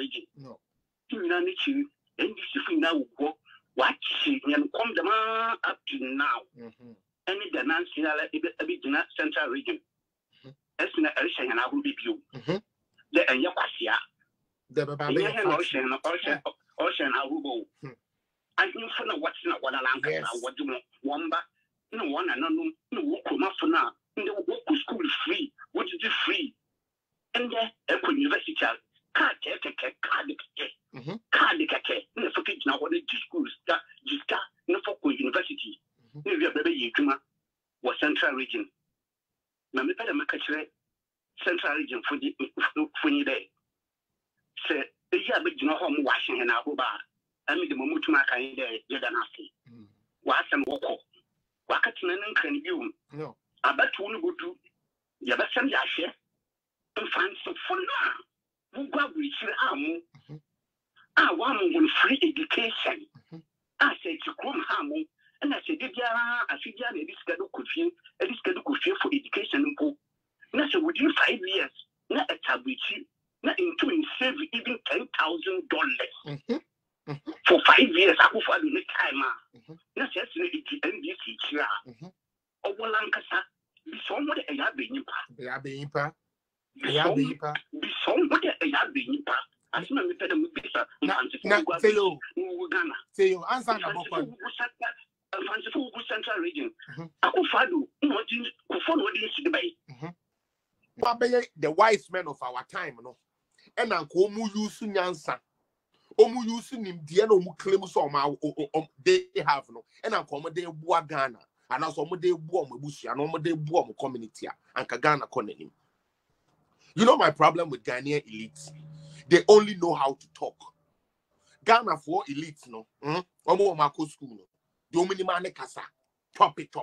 region. No. NDC now what she come the man up to now. Any the national central region. As in a ocean and I will be you. The Yapasia. The ocean, I will go. I knew for what's not what I like. What do one back? No one, I don't know. No, walk for now. No, walk to school is free. What is it free? And there, Echo University, card, no for kids now, what is schools, Jiska, no for University. Maybe a baby, was central region. Mamma Macatre, central region for the day. Say, the year big no home washing and Abuba. I mean, the Momutuma in there, Yadanasi. Was and walk. Wakatin and you. No. I bet you will go to Yabasan Yashe. And find some fun now. Who got rich Hamu? I want free education. I said to come Hamu, and I said, I see this schedule could feel, and this schedule could feel for education. And I said, within 5 years, not a tabuchi, not into save even $10,000. For 5 years, I will follow the time. Not just NDC. Or Walankasa, be somewhere a yabipa. Be somebody a yabipa. As soon as we tell them, say you answer central region. I will follow the wise men of our time, no. And Uncle Mu use Nyansa. Omu using him, the no claim some they have no. And Uncle de Ghana. And also de Buam Bushi and de Buam community and Kagana Konenim. You know my problem with Ghanaian elites? They only know how to talk. Ghana for elites, no. Omo Marco school, no. The only man kasa. Chop it.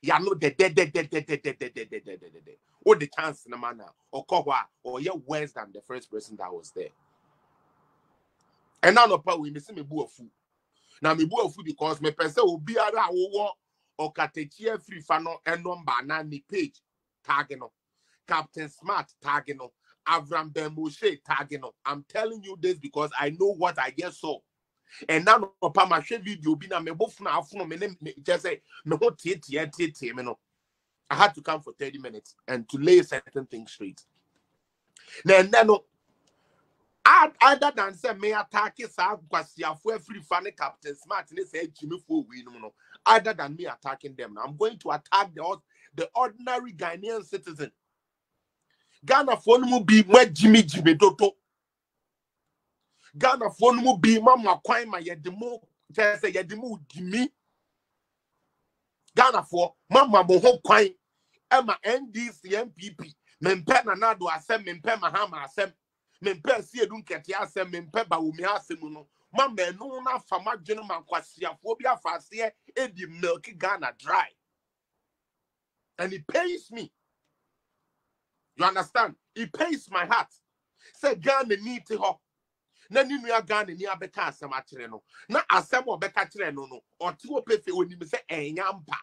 Ya no de. What the chance na man or Kohwa or yeah worse than the first person that was there. And now no power we miss me boo food. Now me boo food because me person will be ara wo or katechia free fano and number na ni page tagino. Captain Smart tagino. Avram Ben Moshe tagino. I'm telling you this because I know what I just saw. And now no pa ma share video bi na me bof na afuno me just say me ho tie me no. I had to come for 30 minutes and to lay certain things straight. Then no other than say me attack sa kwasiafo free fan Captain Smart ne say Jimmy for we no. Other than me attacking them, I'm going to attack the ordinary Ghanaian citizen. Ghana for no be my Jimmy Toto. Ghana for no be mama kwai ma yedemo say yedemo Jimmy. Ghana for mama mo ho kwan ema NDC MPP mempe na nado asem mempe mahama asem mempe si edun kete asem mempe ba wumi asem no mama enu na fama dwene mankwasiafo bi afase edi milk Ghana dry, and it pains me. You understand? It pains my heart. Say Ghana need to ho na ni nua Ghana ni abeka asem akire no na asem obeka kire no oti wo pefe onim se enyampa.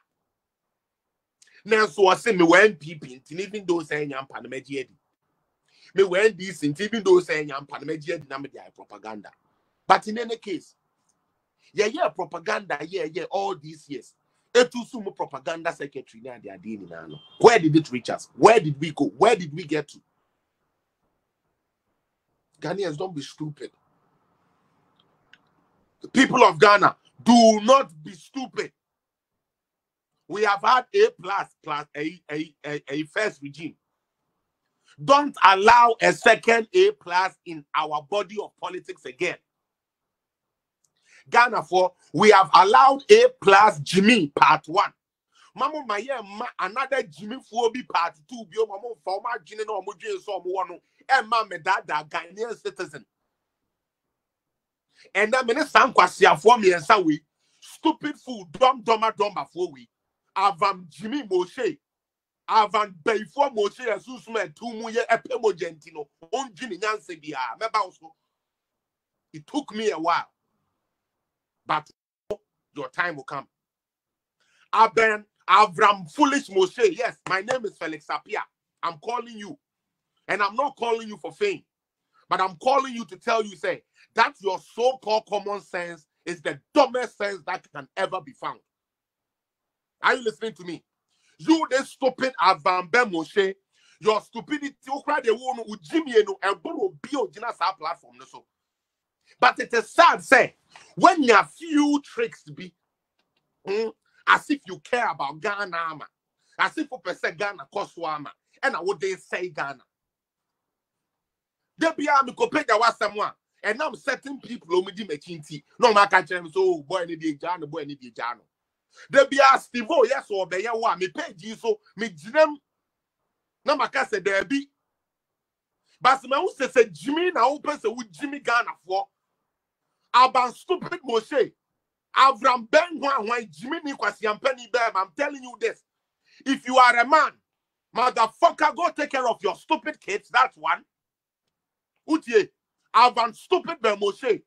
Now, so I say me when people, even those saying yampa na meji me when this, even those saying yampa na meji na me propaganda. But in any case, yeah, propaganda, yeah, all these years. Etusumu propaganda secretary na they are doing now. Where did it reach us? Where did we go? Where did we get to? Ghanaians, don't be stupid. The people of Ghana, do not be stupid. We have had A+ first regime. Don't allow a second A+ in our body of politics again. Ghana for we have allowed A+ Jimmy part 1. Mama another Jimmy for be part 2. Bio mama former Jimmy no mo dwen so mo no e ma me dada Ghanaian citizen. And that many sankwasi for me and we stupid fool dumb for we. Avam Jimmy Moshe, Avan Bayfo Moshe, as Usman, 2 million epemogentino, on Jimmy Nancy Bia, it took me a while, but your time will come. Avram Foolish Moshe, yes, my name is Felix Apia. I'm calling you, And I'm not calling you for fame, but I'm calling you to tell you, say, that your so-called common sense is the dumbest sense that can ever be found. Are you listening to me? You, the stupid Avambe Moshe, your stupidity, you cry the one who Jimmy and Boro Bio Gina platform. So. But it is sad, say, when you have few tricks to be, as if you care about Ghana, as if you say Ghana Koswama, and I would they say Ghana. They be able to compare that someone, and now certain people who me chinti. No, my catch them so boy any day Jano, boy any day Jano. They be asked Steve, yes, or be ya me pay you so me jinem. No, my case there be. But my who say Jimmy na open say with Jimmy Ghana for. About stupid Moshe. Avram Ben why Jimmy Nikwasi and Penny Bear. I'm telling you this. If you are a man, motherfucker, go take care of your stupid kids. That's one. Utie, Avram stupid Ben Moshe.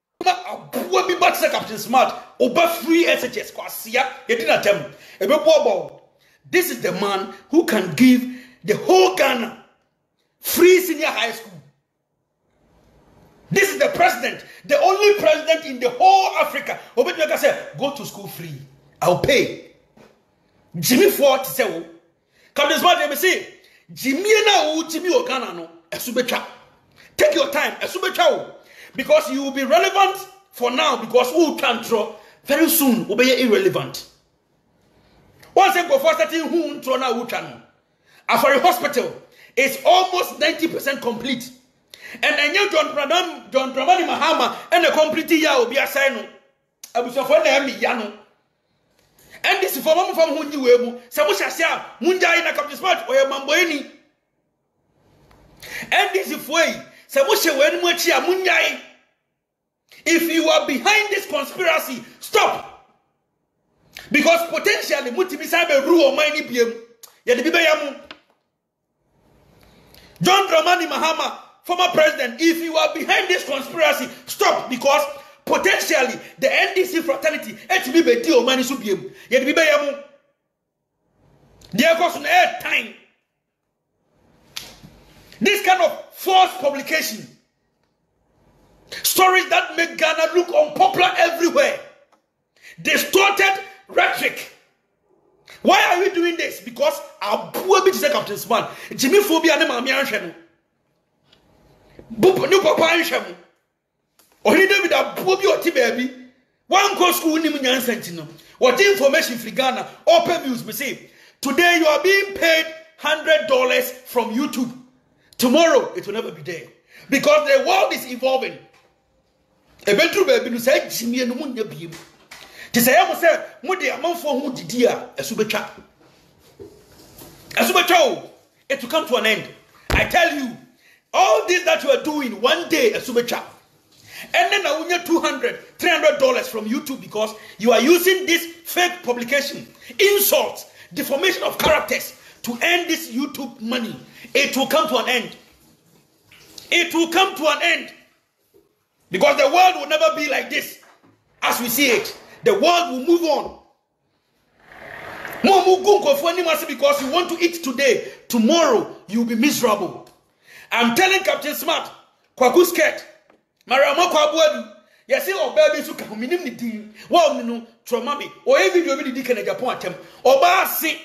What be back Captain Smart? Oba free SHS Kwasia. You didn't attempt. This is the man who can give the whole Ghana free senior high school. This is the president, the only president in the whole Africa. Obedeka said, go to school free. I'll pay. Jimmy Ford say, Captain Smart, let me say, Jimmy na Jimmy Ogana no, esubecha. Take your time, esubecha. Because you will be relevant for now, because who can throw very soon will be irrelevant. Once they go for starting who throw now who can. Afari Hospital is almost 90% complete. And then you John Dramani Mahama and the complete year will be a sign. I was for them Yano. And this is for one from whom you will Samusha Munda in a Captain Smart or a Mamboini. And this is way Samusha when Muchia Mundai. If you are behind this conspiracy, stop. Because potentially Mutimisabe rule or many PM. Yadibibayamu. John Dramani Mahama, former president, if you are behind this conspiracy, stop, because potentially the NDC fraternity time. This kind of false publication, stories that make Ghana look unpopular everywhere, distorted rhetoric. Why are we doing this? Because our poor bit is a Captain Smart. Jimmy phobia ne mami anhwe no papa anhwe or he David abobi oti baby one go school nim nyansenti no what information free Ghana open news me say today you are being paid $100 from YouTube. Tomorrow it will never be there because the world is evolving. Ebentu baby no say Jimmy no munya biem. Ti say am say mo de amanfo hu didi a esubetwa. Esubetwa it will come to an end. I tell you, all this that you are doing one day esubetwa. And then I will get $200-300 from YouTube because you are using this fake publication, insults, deformation of characters to earn this YouTube money. It will come to an end. It will come to an end. Because the world will never be like this as we see it. The world will move on. Because you want to eat today, tomorrow you will be miserable. I'm telling Captain Smart, Kwaku skirt, Marama Kwabu, yes, or baby suka, minim ni di, wow, no, trauma me, or every video did in a Japan attempt, or Basi.